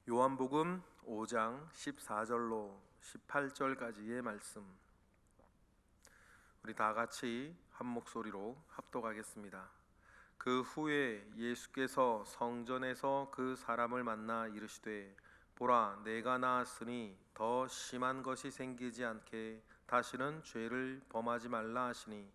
요한복음 5장 14절로 18절까지의 말씀, 우리 다 같이 한 목소리로 합독하겠습니다. 그 후에 예수께서 성전에서 그 사람을 만나 이르시되, 보라, 내가 나았으니 더 심한 것이 생기지 않게 다시는 죄를 범하지 말라 하시니,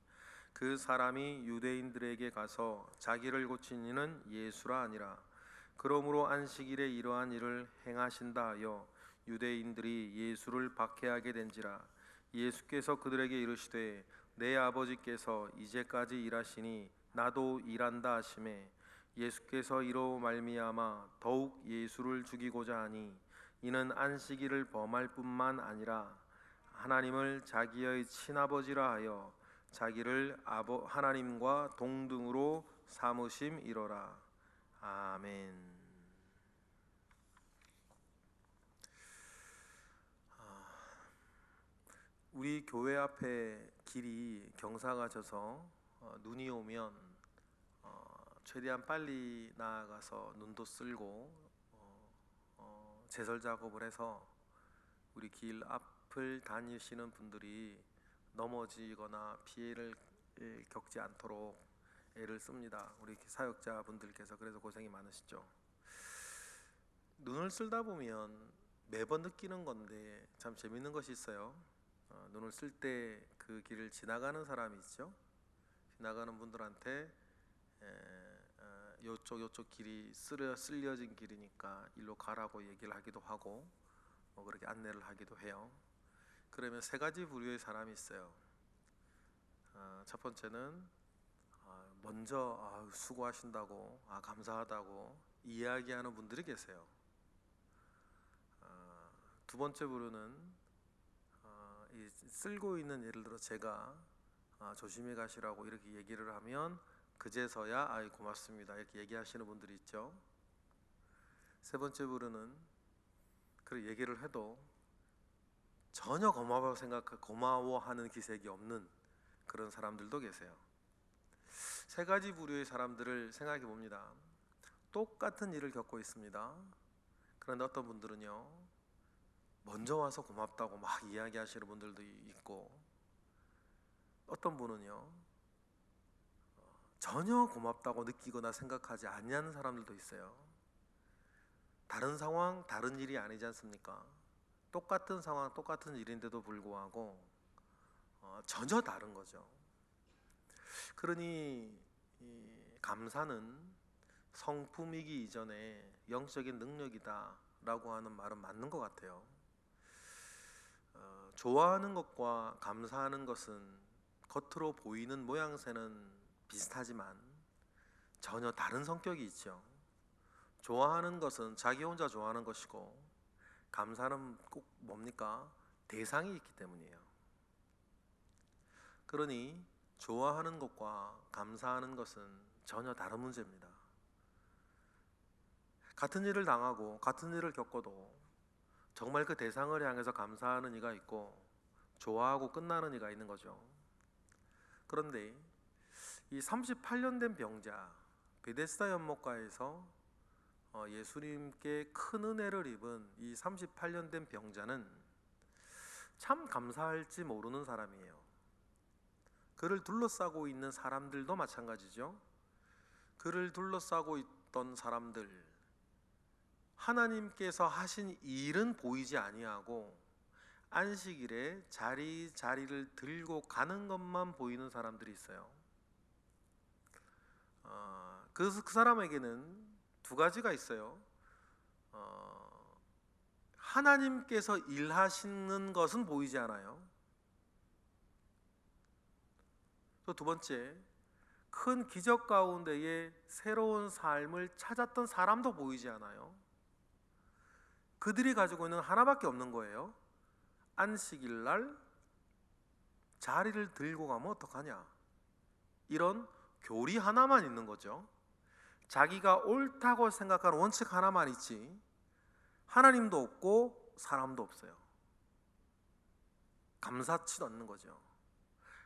그 사람이 유대인들에게 가서 자기를 고친 이는 예수라 하니라. 그러므로 안식일에 이러한 일을 행하신다 하여 유대인들이 예수를 박해하게 된지라. 예수께서 그들에게 이르시되, 내 아버지께서 이제까지 일하시니 나도 일한다 하시매, 예수께서 이로 말미암아 더욱 예수를 죽이고자 하니, 이는 안식일을 범할 뿐만 아니라 하나님을 자기의 친아버지라 하여 자기를 하나님과 동등으로 삼으심이로라. 아멘. 우리 교회 앞에 길이 경사가 져서 눈이 오면 최대한 빨리 나아가서 눈도 쓸고 제설 작업을 해서 우리 길 앞을 다니시는 분들이 넘어지거나 피해를 겪지 않도록 애를 씁니다. 우리 사역자분들께서. 그래서 고생이 많으시죠. 눈을 쓸다 보면 매번 느끼는 건데 참 재밌는 것이 있어요. 눈을 쓸 때 그 길을 지나가는 사람이 있죠. 지나가는 분들한테 요쪽 길이 쓸려진 길이니까 일로 가라고 얘기를 하기도 하고 그렇게 안내를 하기도 해요. 그러면 세 가지 부류의 사람이 있어요. 첫 번째는 먼저 수고하신다고, 감사하다고 이야기하는 분들이 계세요. 두 번째 부류는 쓸고 있는, 예를 들어 제가 조심히 가시라고 이렇게 얘기를 하면 그제서야 고맙습니다 이렇게 얘기하시는 분들이 있죠. 세 번째 부류는 그렇게 얘기를 해도 전혀 고마워하는 기색이 없는 그런 사람들도 계세요. 세 가지 부류의 사람들을 생각해 봅니다. 똑같은 일을 겪고 있습니다. 그런데 어떤 분들은요, 먼저 와서 고맙다고 막 이야기하시는 분들도 있고, 어떤 분은요 전혀 고맙다고 느끼거나 생각하지 않는 사람들도 있어요. 다른 상황, 다른 일이 아니지 않습니까? 똑같은 상황, 똑같은 일인데도 불구하고 전혀 다른 거죠. 그러니 감사는 성품이기 이전에 영적인 능력이다 라고 하는 말은 맞는 것 같아요. 좋아하는 것과 감사하는 것은 겉으로 보이는 모양새는 비슷하지만 전혀 다른 성격이 있죠. 좋아하는 것은 자기 혼자 좋아하는 것이고, 감사는 꼭 뭡니까? 대상이 있기 때문이에요. 그러니 좋아하는 것과 감사하는 것은 전혀 다른 문제입니다. 같은 일을 당하고 같은 일을 겪어도 정말 그 대상을 향해서 감사하는 이가 있고 좋아하고 끝나는 이가 있는 거죠. 그런데 이 38년 된 병자, 베데스다 연못가에서 예수님께 큰 은혜를 입은 이 38년 된 병자는 참 감사할지 모르는 사람이에요. 그를 둘러싸고 있는 사람들도 마찬가지죠. 그를 둘러싸고 있던 사람들, 하나님께서 하신 일은 보이지 아니하고 안식일에 자리를 들고 가는 것만 보이는 사람들이 있어요. 그 사람에게는 두 가지가 있어요. 하나님께서 일하시는 것은 보이지 않아요. 또 두 번째, 큰 기적 가운데에 새로운 삶을 찾았던 사람도 보이지 않아요. 그들이 가지고 있는 하나밖에 없는 거예요. 안식일 날 자리를 들고 가면 어떡하냐, 이런 교리 하나만 있는 거죠. 자기가 옳다고 생각하는 원칙 하나만 있지 하나님도 없고 사람도 없어요. 감사치도 않는 거죠.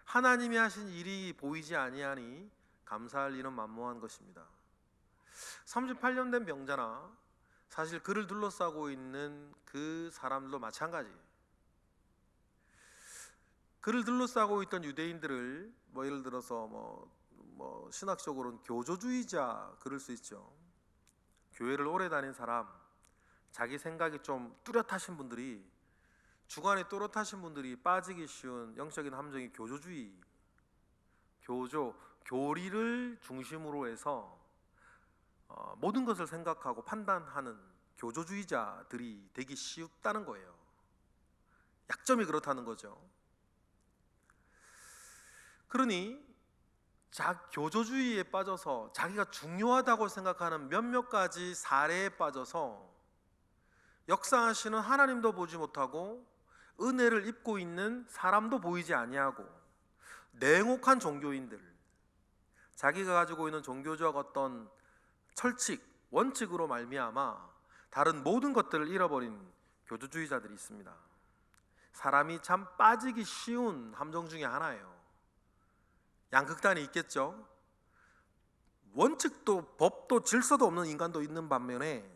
하나님이 하신 일이 보이지 아니하니 감사할 일은 만무한 것입니다. 38년 된 병자나 사실 그를 둘러싸고 있는 그 사람들도 마찬가지예요. 그를 둘러싸고 있던 유대인들을 예를 들어서 신학적으로는 교조주의자 그럴 수 있죠. 교회를 오래 다닌 사람, 자기 생각이 좀 뚜렷하신 분들이, 주관이 또렷하신 분들이 빠지기 쉬운 영적인 함정이 교조주의, 교리를 중심으로 해서 모든 것을 생각하고 판단하는 교조주의자들이 되기 쉽다는 거예요. 약점이 그렇다는 거죠. 그러니 교조주의에 빠져서 자기가 중요하다고 생각하는 몇몇 가지 사례에 빠져서 역사하시는 하나님도 보지 못하고 은혜를 입고 있는 사람도 보이지 아니하고 냉혹한 종교인들, 자기가 가지고 있는 종교적 어떤 철칙, 원칙으로 말미암아 다른 모든 것들을 잃어버린 교조주의자들이 있습니다. 사람이 참 빠지기 쉬운 함정 중에 하나예요. 양극단이 있겠죠. 원칙도 법도 질서도 없는 인간도 있는 반면에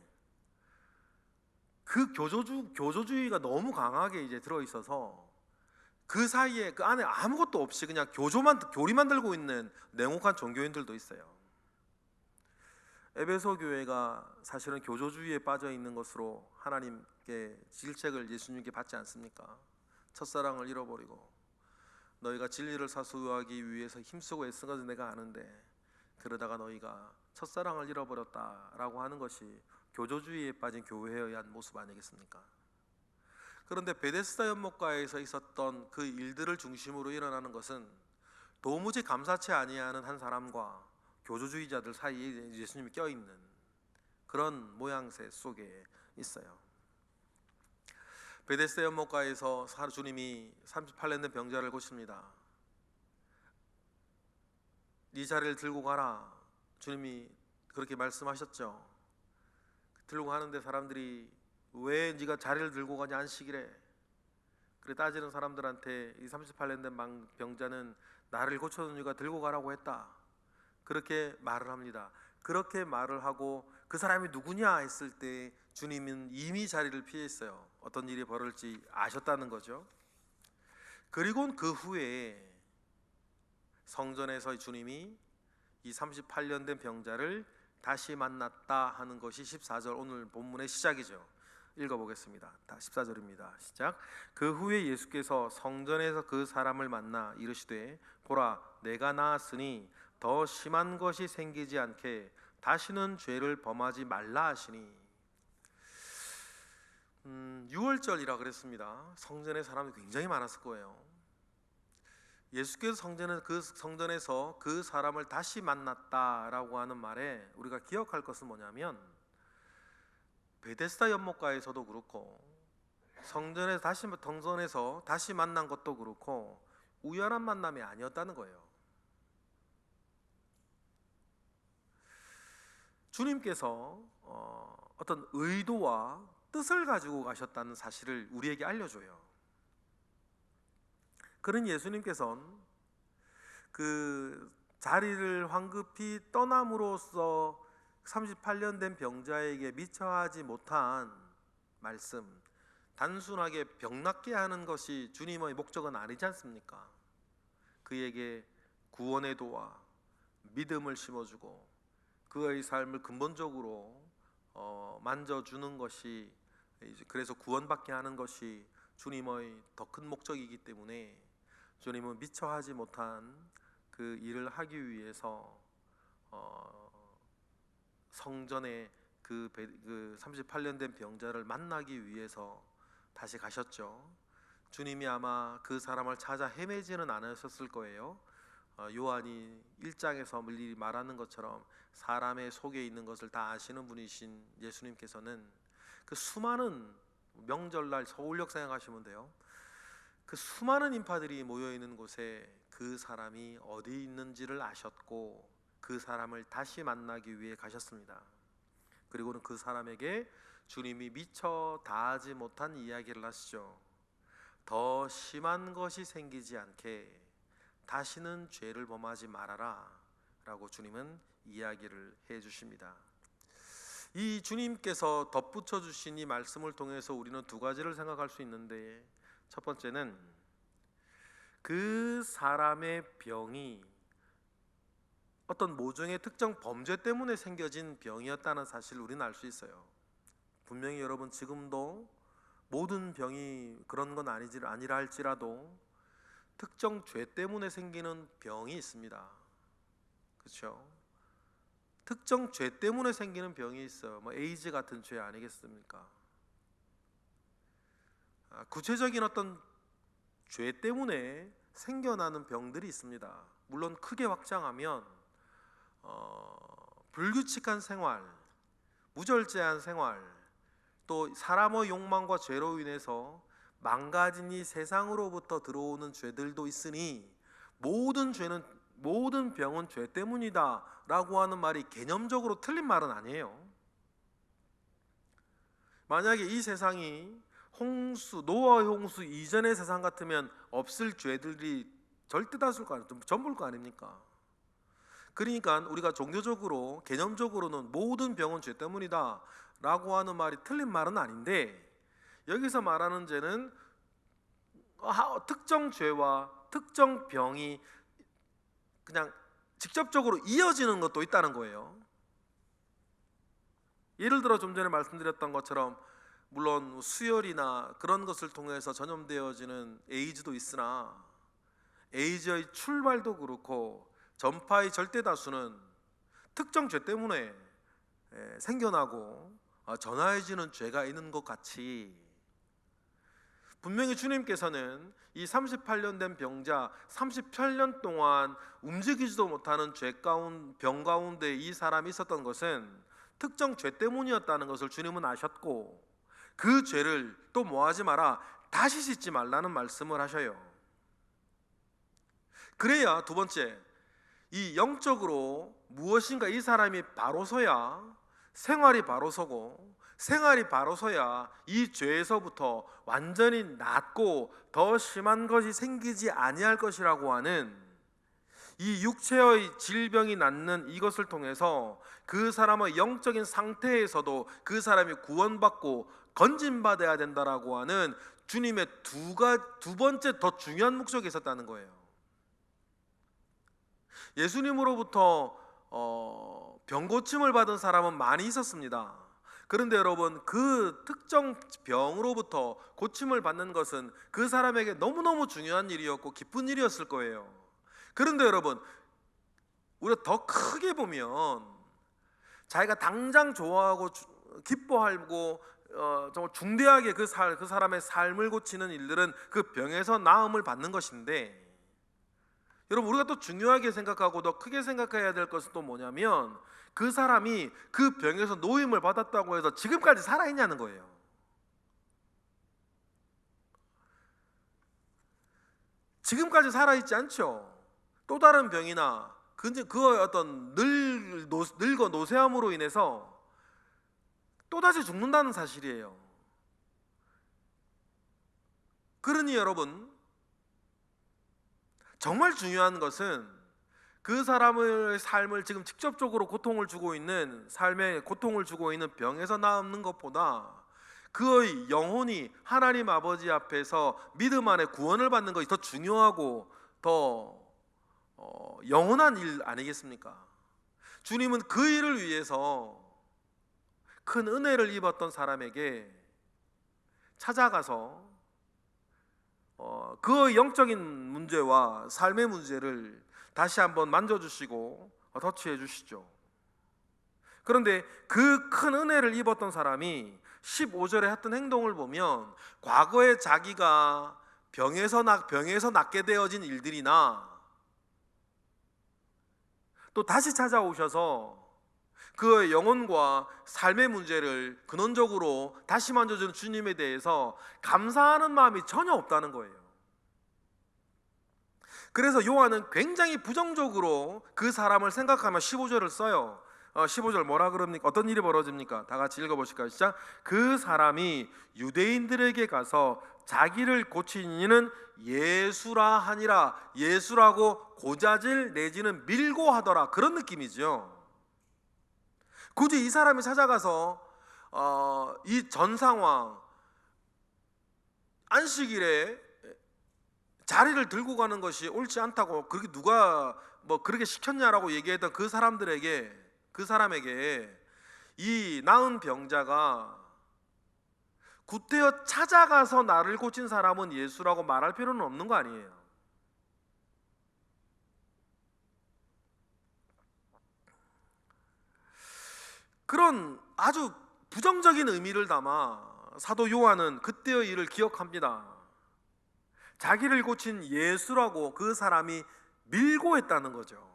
그 교조주의가 너무 강하게 이제 들어있어서 그 사이에 그 안에 아무것도 없이 그냥 교리만 들고 있는 냉혹한 종교인들도 있어요. 에베소 교회가 사실은 교조주의에 빠져 있는 것으로 하나님께 질책을 예수님께 받지 않습니까? 첫사랑을 잃어버리고 너희가 진리를 사수하기 위해서 힘쓰고 애쓴 것은 내가 아는데 그러다가 너희가 첫사랑을 잃어버렸다라고 하는 것이 교조주의에 빠진 교회에 의한 모습 아니겠습니까? 그런데 베데스다 연못가에서 있었던 그 일들을 중심으로 일어나는 것은 도무지 감사치 아니하는 한 사람과 교조주의자들 사이에 예수님이 껴있는 그런 모양새 속에 있어요. 베데스다 연못가에서 주님이 38년 된 병자를 고칩니다. 네 자리를 들고 가라. 주님이 그렇게 말씀하셨죠. 들고 가는데 사람들이 왜 네가 자리를 들고 가냐, 안식일에. 그래 따지는 사람들한테 이 38년 된 병자는 나를 고쳐준 이가 들고 가라고 했다. 그렇게 말을 합니다. 그렇게 말을 하고 그 사람이 누구냐 했을 때 주님은 이미 자리를 피했어요. 어떤 일이 벌어질지 아셨다는 거죠. 그리고 그 후에 성전에서 주님이 이 38년 된 병자를 다시 만났다 하는 것이 14절 오늘 본문의 시작이죠. 읽어보겠습니다. 14절입니다. 시작. 그 후에 예수께서 성전에서 그 사람을 만나 이르시되 보라 내가 나았으니 더 심한 것이 생기지 않게 다시는 죄를 범하지 말라 하시니. 6월절이라 그랬습니다. 성전에 사람이 굉장히 많았을 거예요. 예수께서 성전에서 그 사람을 다시 만났다라고 하는 말에 우리가 기억할 것은 뭐냐면 베데스다 연못가에서도 그렇고 성전에서 다시 만난 것도 그렇고 우연한 만남이 아니었다는 거예요. 주님께서 어떤 의도와 뜻을 가지고 가셨다는 사실을 우리에게 알려줘요. 그런 예수님께서는 그 자리를 황급히 떠남으로써 38년 된 병자에게 미처 하지 못한 말씀, 단순하게 병 낫게 하는 것이 주님의 목적은 아니지 않습니까? 그에게 구원의 도와 믿음을 심어주고 그의 삶을 근본적으로 만져주는 것이, 그래서 구원받게 하는 것이 주님의 더 큰 목적이기 때문에 주님은 미처 하지 못한 그 일을 하기 위해서 성전에 그 38년 된 병자를 만나기 위해서 다시 가셨죠. 주님이 아마 그 사람을 찾아 헤매지는 않으셨을 거예요. 요한이 1장에서 미리 말하는 것처럼 사람의 속에 있는 것을 다 아시는 분이신 예수님께서는 그 수많은 명절날 서울역 생각하시면 돼요. 그 수많은 인파들이 모여있는 곳에 그 사람이 어디 있는지를 아셨고 그 사람을 다시 만나기 위해 가셨습니다. 그리고는 그 사람에게 주님이 미처 다하지 못한 이야기를 하시죠. 더 심한 것이 생기지 않게 다시는 죄를 범하지 말아라 라고 주님은 이야기를 해 주십니다. 이 주님께서 덧붙여 주신 이 말씀을 통해서 우리는 두 가지를 생각할 수 있는데, 첫 번째는 그 사람의 병이 어떤 모종의 특정 범죄 때문에 생겨진 병이었다는 사실을 우리는 알 수 있어요. 분명히 여러분 지금도 모든 병이 그런 건 아니라 할지라도 특정 죄 때문에 생기는 병이 있습니다. 그렇죠? 특정 죄 때문에 생기는 병이 있어요. 에이즈 같은 죄 아니겠습니까? 구체적인 어떤 죄 때문에 생겨나는 병들이 있습니다. 물론 크게 확장하면 불규칙한 생활, 무절제한 생활, 또 사람의 욕망과 죄로 인해서 망가진 이 세상으로부터 들어오는 죄들도 있으니 모든 병은 죄 때문이다 라고 하는 말이 개념적으로 틀린 말은 아니에요. 만약에 이 세상이 노아의 홍수 이전의 세상 같으면 없을 죄들이 절대 다수일 거 아닙니까? 전부일 거 아닙니까? 그러니까 우리가 종교적으로 개념적으로는 모든 병은 죄 때문이다 라고 하는 말이 틀린 말은 아닌데, 여기서 말하는 죄는 특정 죄와 특정 병이 그냥 직접적으로 이어지는 것도 있다는 거예요. 예를 들어 좀 전에 말씀드렸던 것처럼 물론 수혈이나 그런 것을 통해서 전염되어지는 에이즈도 있으나 에이즈의 출발도 그렇고 전파의 절대 다수는 특정 죄 때문에 생겨나고 전화해지는 죄가 있는 것 같이, 분명히 주님께서는 이 38년 된 병자 38년 동안 움직이지도 못하는 병 가운데 이 사람이 있었던 것은 특정 죄 때문이었다는 것을 주님은 아셨고, 그 죄를 또 뭐하지 마라, 다시 짓지 말라는 말씀을 하셔요. 그래야 두 번째, 이 영적으로 무엇인가 이 사람이 바로 서야 생활이 바로 서고, 생활이 바로 서야 이 죄에서부터 완전히 낫고 더 심한 것이 생기지 아니할 것이라고 하는 이 육체의 질병이 낫는 이것을 통해서 그 사람의 영적인 상태에서도 그 사람이 구원받고 건진받아야 된다라고 하는 주님의 두 번째 더 중요한 목적이 있었다는 거예요. 예수님으로부터 병고침을 받은 사람은 많이 있었습니다. 그런데 여러분, 그 특정 병으로부터 고침을 받는 것은 그 사람에게 너무너무 중요한 일이었고 기쁜 일이었을 거예요. 그런데 여러분, 우리가 더 크게 보면 자기가 당장 좋아하고 기뻐하고 정말 중대하게 그 사람의 삶을 고치는 일들은 그 병에서 나음을 받는 것인데, 여러분 우리가 또 중요하게 생각하고 더 크게 생각해야 될 것은 또 뭐냐면, 그 사람이 그 병에서 노임을 받았다고 해서 지금까지 살아있냐는 거예요. 지금까지 살아있지 않죠. 또 다른 병이나 그 어떤 늙어 노쇠함으로 인해서 또다시 죽는다는 사실이에요. 그러니 여러분, 정말 중요한 것은 그 사람의 삶을 지금 직접적으로 고통을 주고 있는 삶에 고통을 주고 있는 병에서 나는 것보다 그의 영혼이 하나님 아버지 앞에서 믿음 안에 구원을 받는 것이 더 중요하고 더 영원한 일 아니겠습니까? 주님은 그 일을 위해서 큰 은혜를 입었던 사람에게 찾아가서 그의 영적인 문제와 삶의 문제를 다시 한번 만져주시고 터치해 주시죠. 그런데 그 큰 은혜를 입었던 사람이 15절에 했던 행동을 보면 과거에 자기가 병에서 낫게 되어진 일들이나 또 다시 찾아오셔서 그의 영혼과 삶의 문제를 근원적으로 다시 만져주는 주님에 대해서 감사하는 마음이 전혀 없다는 거예요. 그래서 요한은 굉장히 부정적으로 그 사람을 생각하며 15절을 써요. 15절 뭐라 그럽니까? 어떤 일이 벌어집니까? 다 같이 읽어보실까요? 시작. 그 사람이 유대인들에게 가서 자기를 고친 이는 예수라 하니라. 예수라고 고자질 내지는 밀고 하더라. 그런 느낌이죠. 굳이 이 사람이 찾아가서 이 전 상황 안식일에 자리를 들고 가는 것이 옳지 않다고 그렇게 누가 뭐 그렇게 시켰냐라고 얘기했던 그 사람에게 이 나은 병자가 구태여 찾아가서 나를 고친 사람은 예수라고 말할 필요는 없는 거 아니에요. 그런 아주 부정적인 의미를 담아 사도 요한은 그때의 일을 기억합니다. 자기를 고친 예수라고 그 사람이 밀고 했다는 거죠.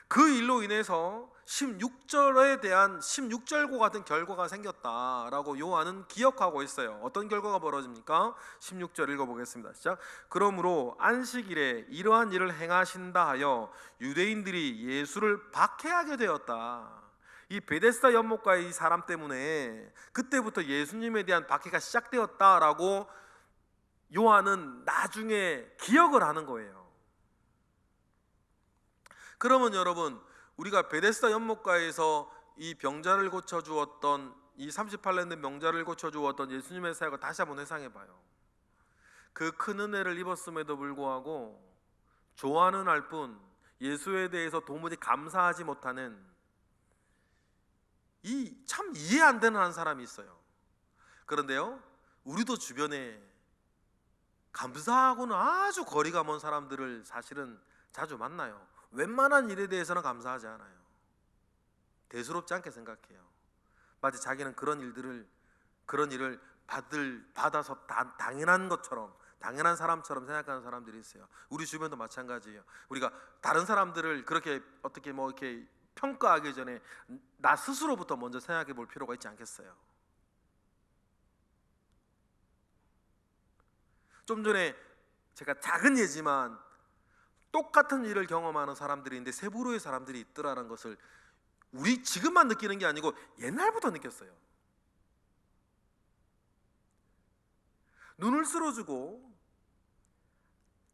그 일로 인해서 16절에 대한 16절과 같은 결과가 생겼다라고 요한은 기억하고 있어요. 어떤 결과가 벌어집니까? 16절 읽어보겠습니다. 시작. 그러므로 안식일에 이러한 일을 행하신다 하여 유대인들이 예수를 박해하게 되었다. 이 베데스다 연못가의 이 사람 때문에 그때부터 예수님에 대한 박해가 시작되었다라고 요한은 나중에 기억을 하는 거예요. 그러면 여러분, 우리가 베데스다 연못가에서 이 병자를 고쳐주었던 이 38년 된 병자를 고쳐주었던 예수님의 사역을 다시 한번 회상해봐요. 그 큰 은혜를 입었음에도 불구하고 좋아하는 할 뿐 예수에 대해서 도무지 감사하지 못하는 이 참 이해 안 되는 한 사람이 있어요. 그런데요, 우리도 주변에 감사하고는 아주 거리가 먼 사람들을 사실은 자주 만나요. 웬만한 일에 대해서는 감사하지 않아요. 대수롭지 않게 생각해요. 마치 자기는 그런 일을 받아서 당연한 것처럼, 당연한 사람처럼 생각하는 사람들이 있어요. 우리 주변도 마찬가지예요. 우리가 다른 사람들을 그렇게 어떻게 이렇게 평가하기 전에 나 스스로부터 먼저 생각해 볼 필요가 있지 않겠어요? 좀 전에 제가 작은 예지만 똑같은 일을 경험하는 사람들이 있는데 세 부류의 사람들이 있더라는 것을 우리 지금만 느끼는 게 아니고 옛날부터 느꼈어요. 눈을 쓸어주고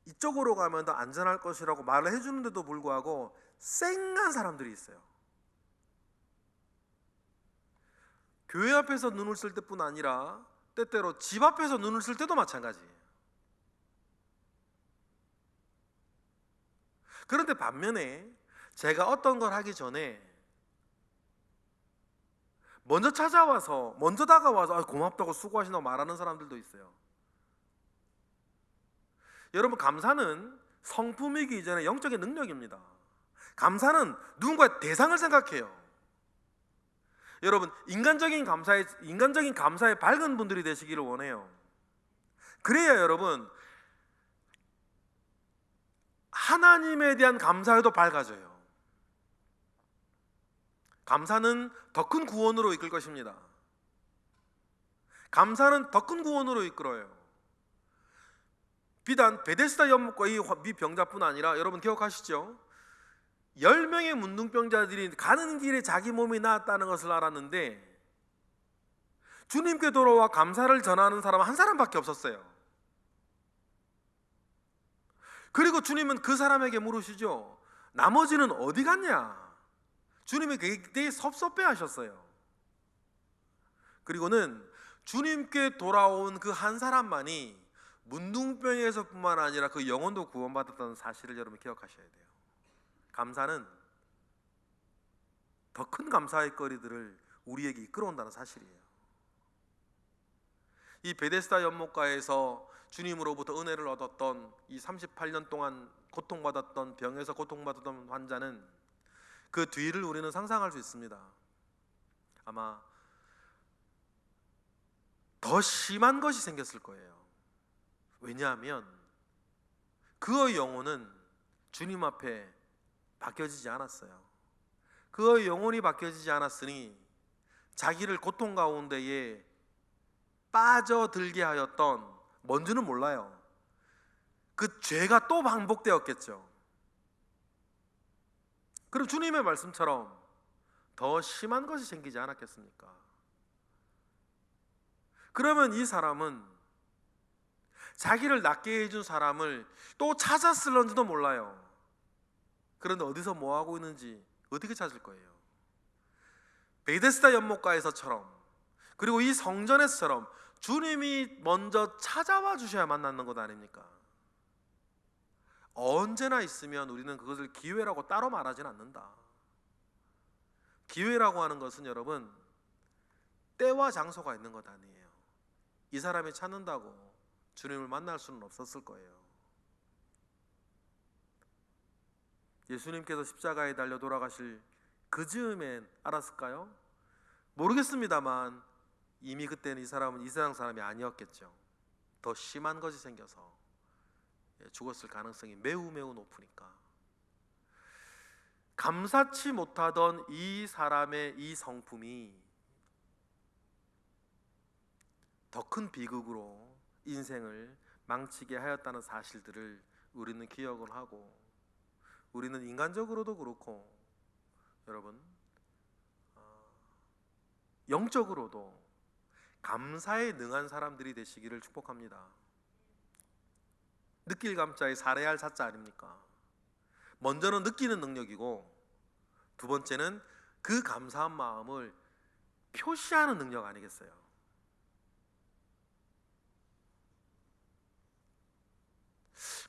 이쪽으로 가면 더 안전할 것이라고 말을 해주는데도 불구하고 쌩한 사람들이 있어요. 교회 앞에서 눈을 쓸 때뿐 아니라 때때로 집 앞에서 눈을 쓸 때도 마찬가지예요. 그런데 반면에 제가 어떤 걸 하기 전에 먼저 찾아와서 먼저 다가와서 고맙다고 수고하신다고 말하는 사람들도 있어요. 여러분, 감사는 성품이기 이전에 영적인 능력입니다. 감사는 누군가의 대상을 생각해요. 여러분, 인간적인 감사에 밝은 분들이 되시기를 원해요. 그래야 여러분, 하나님에 대한 감사에도 밝아져요. 감사는 더 큰 구원으로 이끌 것입니다. 감사는 더 큰 구원으로 이끌어요. 비단 베데스다 연못과 이 병자뿐 아니라 여러분 기억하시죠? 10명의 문둥병자들이 가는 길에 자기 몸이 나았다는 것을 알았는데 주님께 돌아와 감사를 전하는 사람은 한 사람밖에 없었어요. 그리고 주님은 그 사람에게 물으시죠. 나머지는 어디 갔냐? 주님이 되게 섭섭해 하셨어요. 그리고는 주님께 돌아온 그 한 사람만이 문둥병에서뿐만 아니라 그 영혼도 구원받았다는 사실을 여러분 기억하셔야 돼요. 감사는 더 큰 감사의 거리들을 우리에게 이끌어온다는 사실이에요. 이 베데스다 연못가에서 주님으로부터 은혜를 얻었던 이 38년 동안 고통받았던 병에서 고통받았던 환자는 그 뒤를 우리는 상상할 수 있습니다. 아마 더 심한 것이 생겼을 거예요. 왜냐하면 그의 영혼은 주님 앞에 바뀌어지지 않았어요. 그의 영혼이 바뀌어지지 않았으니 자기를 고통 가운데에 빠져들게 하였던 뭔지는 몰라요. 그 죄가 또 반복되었겠죠. 그럼 주님의 말씀처럼 더 심한 것이 생기지 않았겠습니까? 그러면 이 사람은 자기를 낫게 해준 사람을 또 찾았을런지도 몰라요. 그런데 어디서 뭐하고 있는지 어떻게 찾을 거예요? 베데스다 연못가에서처럼, 그리고 이 성전에서처럼 주님이 먼저 찾아와 주셔야 만나는 것 아닙니까? 언제나 있으면 우리는 그것을 기회라고 따로 말하진 않는다. 기회라고 하는 것은 여러분, 때와 장소가 있는 것 아니에요. 이 사람이 찾는다고 주님을 만날 수는 없었을 거예요. 예수님께서 십자가에 달려 돌아가실 그 즈음엔 알았을까요? 모르겠습니다만 이미 그때는 이 사람은 이 세상 사람이 아니었겠죠. 더 심한 것이 생겨서 죽었을 가능성이 매우 매우 높으니까. 감사치 못하던 이 사람의 이 성품이 더 큰 비극으로 인생을 망치게 하였다는 사실들을 우리는 기억을 하고, 우리는 인간적으로도 그렇고 여러분 영적으로도 감사에 능한 사람들이 되시기를 축복합니다. 느낄 감자에 살아야 할 사자 아닙니까? 먼저는 느끼는 능력이고, 두 번째는 그 감사한 마음을 표시하는 능력 아니겠어요?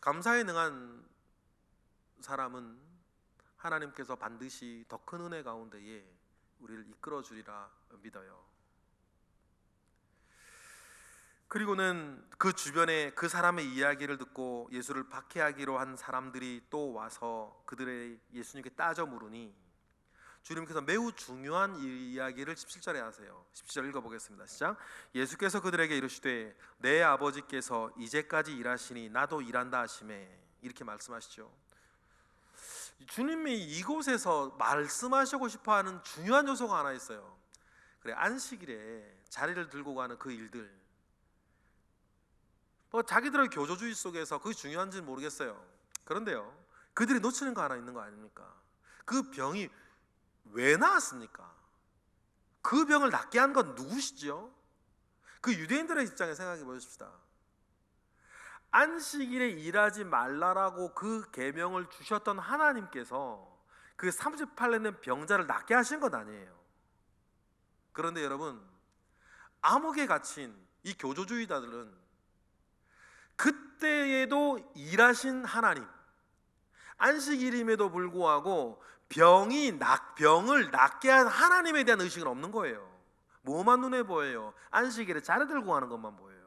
감사에 능한 사람은 하나님께서 반드시 더 큰 은혜 가운데에 우리를 이끌어 주리라 믿어요. 그리고는 그 주변에 그 사람의 이야기를 듣고 예수를 박해하기로 한 사람들이 또 와서 그들의 예수님께 따져 물으니 주님께서 매우 중요한 이야기를 17절에 하세요. 17절 읽어보겠습니다. 시작. 예수께서 그들에게 이르시되 내 아버지께서 이제까지 일하시니 나도 일한다 하시매. 이렇게 말씀하시죠. 주님이 이곳에서 말씀하시고 싶어하는 중요한 요소가 하나 있어요. 그래, 안식일에 자리를 들고 가는 그 일들, 자기들의 교조주의 속에서 그게 중요한지는 모르겠어요. 그런데요, 그들이 놓치는 거 하나 있는 거 아닙니까? 그 병이 왜 나았습니까? 그 병을 낫게 한 건 누구시죠? 그 유대인들의 입장에 생각해 보십시다. 안식일에 일하지 말라라고 그 계명을 주셨던 하나님께서 그 38년 된 병자를 낫게 하신 것 아니에요. 그런데 여러분, 암흑에 갇힌 이 교조주의자들은 그때에도 일하신 하나님, 안식일임에도 불구하고 병을 낫게 한 하나님에 대한 의식은 없는 거예요. 뭐만 눈에 보여요? 안식일에 자리 들고 가는 것만 보여요.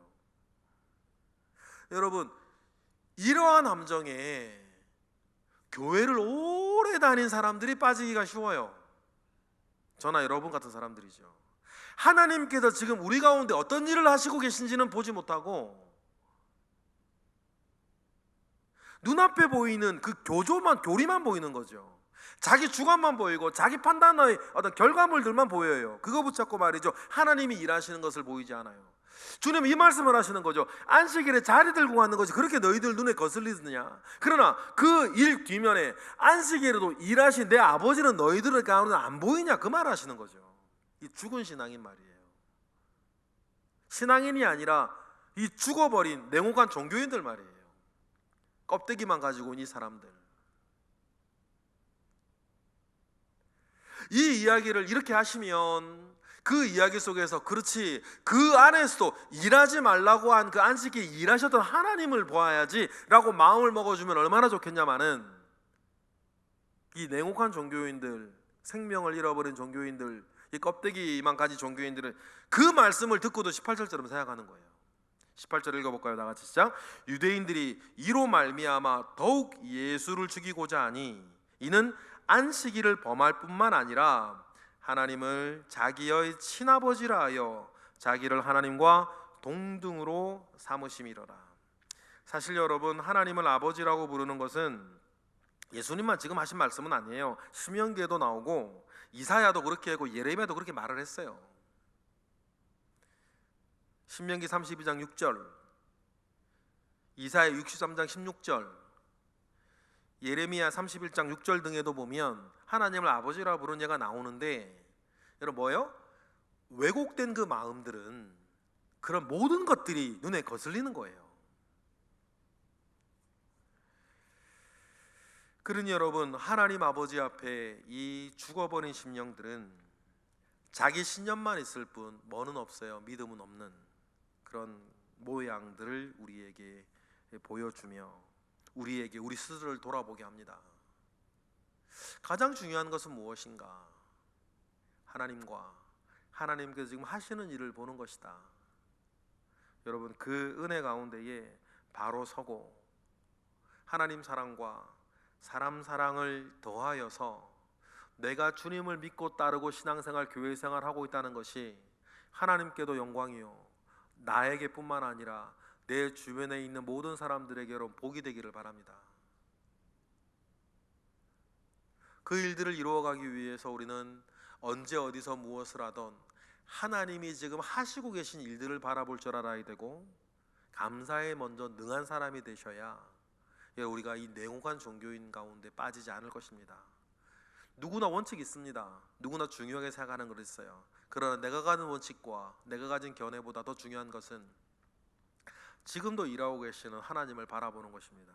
여러분, 이러한 함정에 교회를 오래 다닌 사람들이 빠지기가 쉬워요. 저나 여러분 같은 사람들이죠. 하나님께서 지금 우리 가운데 어떤 일을 하시고 계신지는 보지 못하고 눈앞에 보이는 그 교리만 보이는 거죠. 자기 주관만 보이고 자기 판단의 어떤 결과물들만 보여요. 그거 붙잡고 말이죠, 하나님이 일하시는 것을 보이지 않아요. 주님 이 말씀을 하시는 거죠. 안식일에 자리 들고 가는 것이 그렇게 너희들 눈에 거슬리느냐? 그러나 그 일 뒤면에 안식일에도 일하신 내 아버지는 너희들 가운데 안 보이냐? 그 말 하시는 거죠. 이 죽은 신앙인 말이에요. 신앙인이 아니라 이 죽어버린 냉혹한 종교인들 말이에요. 껍데기만 가지고 온 이 사람들. 이 이야기를 이렇게 하시면 그 이야기 속에서, 그렇지, 그 안에서도 일하지 말라고 한 그 안식일에 일하셨던 하나님을 보아야지 라고 마음을 먹어주면 얼마나 좋겠냐마는, 이 냉혹한 종교인들, 생명을 잃어버린 종교인들, 이 껍데기만 가진 종교인들은 그 말씀을 듣고도 18절처럼 생각하는 거예요. 18절 읽어볼까요? 다같이 시작. 유대인들이 이로 말미암아 더욱 예수를 죽이고자 하니 이는 안식일을 범할 뿐만 아니라 하나님을 자기의 친아버지라 하여 자기를 하나님과 동등으로 삼으심이로라. 사실 여러분, 하나님을 아버지라고 부르는 것은 예수님만 지금 하신 말씀은 아니에요. 신명기에도 나오고 이사야도 그렇게 하고 예레미야도 그렇게 말을 했어요. 신명기 32장 6절, 이사야 63장 16절, 예레미야 31장 6절 등에도 보면 하나님을 아버지라고 부르는 예가 나오는데, 여러분 뭐예요? 왜곡된 그 마음들은 그런 모든 것들이 눈에 거슬리는 거예요. 그러니 여러분, 하나님 아버지 앞에 이 죽어버린 심령들은 자기 신념만 있을 뿐 뭐는 없어요. 믿음은 없는 그런 모양들을 우리에게 보여주며 우리에게 우리 스스로를 돌아보게 합니다. 가장 중요한 것은 무엇인가? 하나님과 하나님께서 지금 하시는 일을 보는 것이다. 여러분, 그 은혜 가운데에 바로 서고 하나님 사랑과 사람 사랑을 더하여서 내가 주님을 믿고 따르고 신앙생활, 교회생활 하고 있다는 것이 하나님께도 영광이요 나에게뿐만 아니라 내 주변에 있는 모든 사람들에게로 복이 되기를 바랍니다. 그 일들을 이루어가기 위해서 우리는 언제 어디서 무엇을 하던 하나님이 지금 하시고 계신 일들을 바라볼 줄 알아야 되고 감사에 먼저 능한 사람이 되셔야 우리가 이 냉혹한 종교인 가운데 빠지지 않을 것입니다. 누구나 원칙이 있습니다. 누구나 중요하게 생각하는 것이 있어요. 그러나 내가 가진 원칙과 내가 가진 견해보다 더 중요한 것은 지금도 일하고 계시는 하나님을 바라보는 것입니다.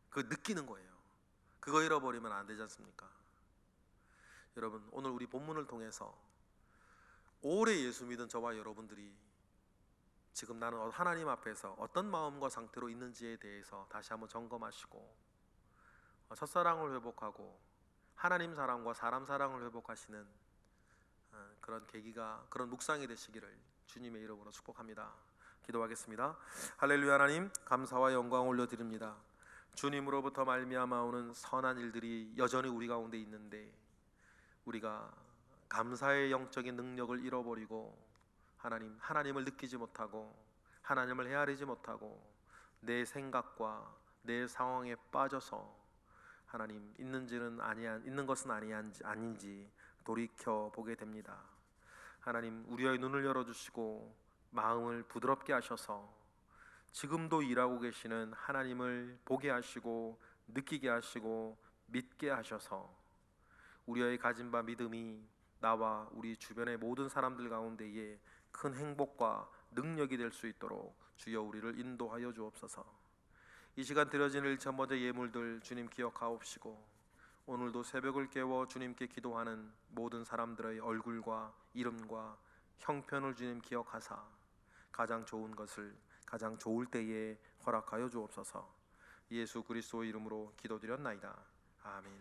그 느끼는 거예요. 그거 잃어버리면 안 되지 않습니까? 여러분, 오늘 우리 본문을 통해서 오래 예수 믿은 저와 여러분들이 지금 나는 하나님 앞에서 어떤 마음과 상태로 있는지에 대해서 다시 한번 점검하시고 첫사랑을 회복하고 하나님 사랑과 사람 사랑을 회복하시는 그런 계기가, 그런 묵상이 되시기를 주님의 이름으로 축복합니다. 기도하겠습니다. 할렐루야. 하나님, 감사와 영광 올려드립니다. 주님으로부터 말미암아 오는 선한 일들이 여전히 우리 가운데 있는데 우리가 감사의 영적인 능력을 잃어버리고 하나님을 느끼지 못하고 하나님을 헤아리지 못하고 내 생각과 내 상황에 빠져서 하나님 있는 것은 아닌지 돌이켜 보게 됩니다. 하나님, 우리의 눈을 열어주시고 마음을 부드럽게 하셔서 지금도 일하고 계시는 하나님을 보게 하시고 느끼게 하시고 믿게 하셔서 우리의 가진 바 믿음이 나와 우리 주변의 모든 사람들 가운데에 큰 행복과 능력이 될 수 있도록 주여 우리를 인도하여 주옵소서. 이 시간 드려진 일천번째 예물들 주님 기억하옵시고 오늘도 새벽을 깨워 주님께 기도하는 모든 사람들의 얼굴과 이름과 형편을 주님 기억하사 가장 좋은 것을 가장 좋을 때에 허락하여 주옵소서. 예수 그리스도의 이름으로 기도드렸나이다. 아멘.